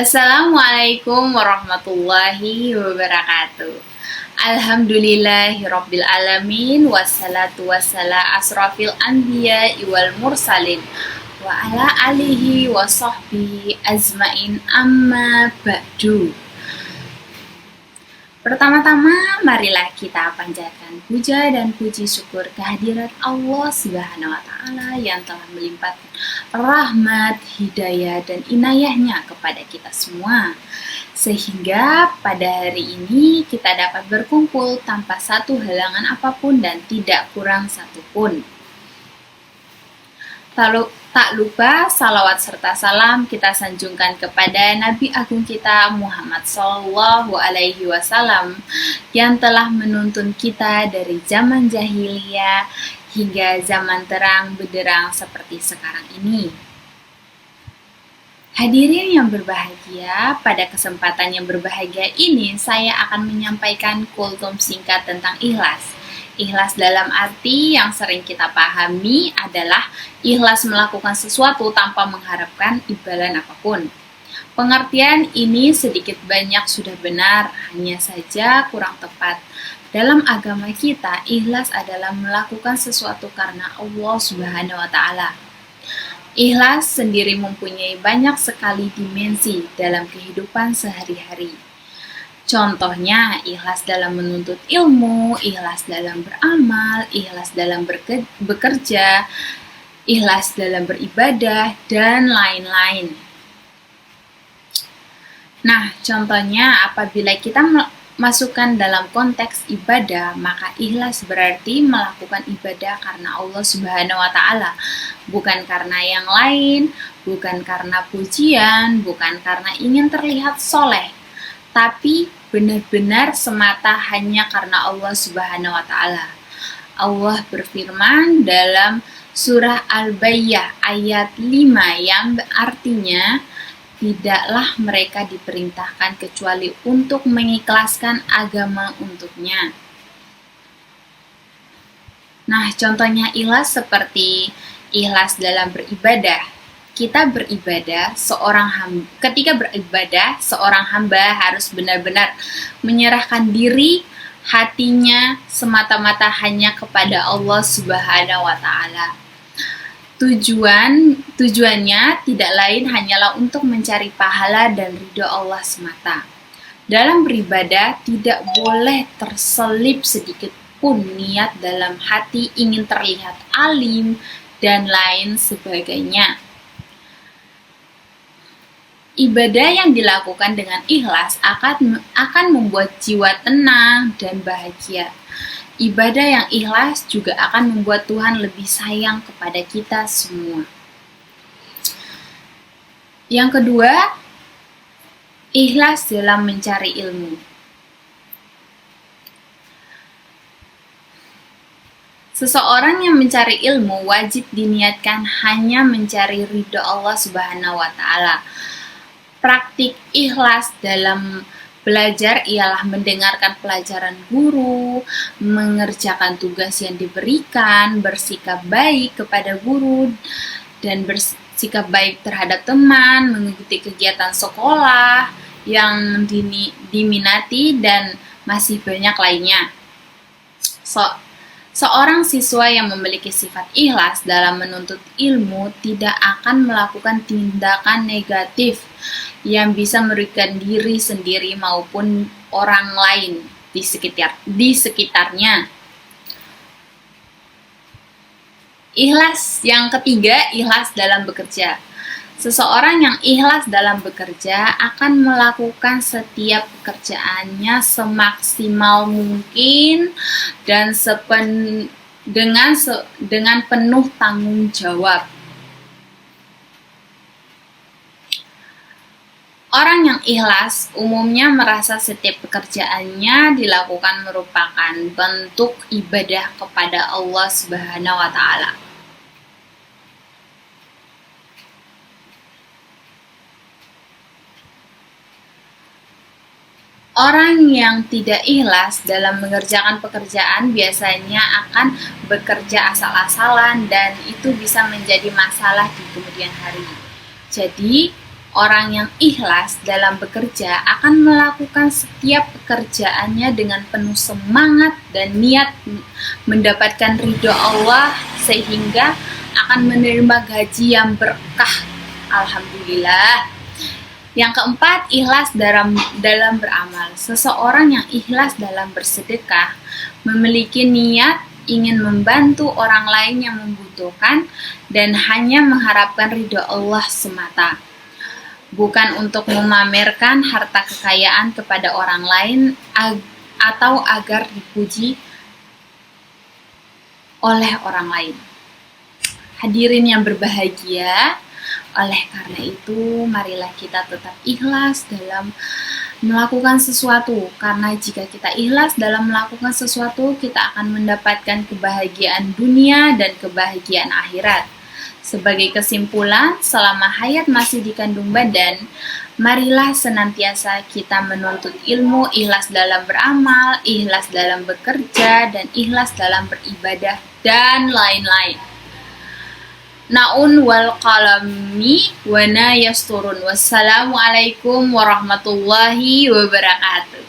Assalamualaikum warahmatullahi wabarakatuh. Alhamdulillahirabbil alamin wassalatu wassalam asrafil anbiya wal mursalin wa ala alihi wa sahbihi azmain amma ba'du. Pertama-tama, marilah kita panjatkan puja dan puji syukur kehadirat Allah Subhanahu wa Ta'ala yang telah melimpahkan rahmat, hidayah, dan inayahnya kepada kita semua, sehingga pada hari ini kita dapat berkumpul tanpa satu halangan apapun dan tidak kurang satupun. Tak lupa salawat serta salam kita sanjungkan kepada Nabi Agung kita Muhammad Sallallahu Alaihi Wasallam yang telah menuntun kita dari zaman jahiliyah hingga zaman terang benderang seperti sekarang ini. Hadirin yang berbahagia, pada kesempatan yang berbahagia ini saya akan menyampaikan kultum singkat tentang ikhlas. Ikhlas dalam arti yang sering kita pahami adalah ikhlas melakukan sesuatu tanpa mengharapkan imbalan apapun. Pengertian ini sedikit banyak sudah benar, hanya saja kurang tepat. Dalam agama kita, ikhlas adalah melakukan sesuatu karena Allah Subhanahu wa Ta'ala. Ikhlas sendiri mempunyai banyak sekali dimensi dalam kehidupan sehari-hari. Contohnya, ikhlas dalam menuntut ilmu, ikhlas dalam beramal, ikhlas dalam bekerja, ikhlas dalam beribadah, dan lain-lain. Nah, contohnya apabila kita masukkan dalam konteks ibadah, maka ikhlas berarti melakukan ibadah karena Allah Subhanahu wa Ta'ala, bukan karena yang lain, bukan karena pujian, bukan karena ingin terlihat soleh, tapi benar-benar semata hanya karena Allah Subhanahu wa Ta'ala. Allah berfirman dalam surah Al-Bayyah ayat 5 yang artinya, tidaklah mereka diperintahkan kecuali untuk mengikhlaskan agama untuknya. Nah, contohnya ikhlas seperti ikhlas dalam beribadah. Ketika beribadah, seorang hamba harus benar-benar menyerahkan diri hatinya semata-mata hanya kepada Allah Subhanahu wa Ta'ala. Tujuannya tidak lain hanyalah untuk mencari pahala dan ridho Allah semata. Dalam beribadah tidak boleh terselip sedikit pun niat dalam hati ingin terlihat alim dan lain sebagainya. Ibadah yang dilakukan dengan ikhlas akan membuat jiwa tenang dan bahagia. Ibadah yang ikhlas juga akan membuat Tuhan lebih sayang kepada kita semua. Yang kedua, ikhlas dalam mencari ilmu. Seseorang yang mencari ilmu wajib diniatkan hanya mencari ridho Allah Subhanahu wa Ta'ala. Praktik ikhlas dalam belajar ialah mendengarkan pelajaran guru, mengerjakan tugas yang diberikan, bersikap baik kepada guru, dan bersikap baik terhadap teman, mengikuti kegiatan sekolah yang diminati, dan masih banyak lainnya. Seorang siswa yang memiliki sifat ikhlas dalam menuntut ilmu tidak akan melakukan tindakan negatif yang bisa merugikan diri sendiri maupun orang lain di sekitarnya. Ikhlas yang ketiga, ikhlas dalam bekerja. Seseorang yang ikhlas dalam bekerja akan melakukan setiap pekerjaannya semaksimal mungkin dan dengan penuh tanggung jawab. Orang yang ikhlas umumnya merasa setiap pekerjaannya dilakukan merupakan bentuk ibadah kepada Allah Subhanahu wa Ta'ala. Orang yang tidak ikhlas dalam mengerjakan pekerjaan biasanya akan bekerja asal-asalan dan itu bisa menjadi masalah di kemudian hari. Jadi, Orang yang ikhlas dalam bekerja akan melakukan setiap pekerjaannya dengan penuh semangat dan niat mendapatkan ridho Allah, sehingga akan menerima gaji yang berkah. Alhamdulillah. Yang keempat, ikhlas dalam beramal. Seseorang yang ikhlas dalam bersedekah memiliki niat ingin membantu orang lain yang membutuhkan dan hanya mengharapkan ridho Allah semata, bukan untuk memamerkan harta kekayaan kepada orang lain atau agar dipuji oleh orang lain. Hadirin yang berbahagia, oleh karena itu marilah kita tetap ikhlas dalam melakukan sesuatu, karena jika kita ikhlas dalam melakukan sesuatu, kita akan mendapatkan kebahagiaan dunia dan kebahagiaan akhirat. Sebagai kesimpulan, selama hayat masih dikandung badan, marilah senantiasa kita menuntut ilmu, ikhlas dalam beramal, ikhlas dalam bekerja, dan ikhlas dalam beribadah, dan lain-lain. Naun wal qalami wa na yasturun. Wassalamualaikum warahmatullahi wabarakatuh.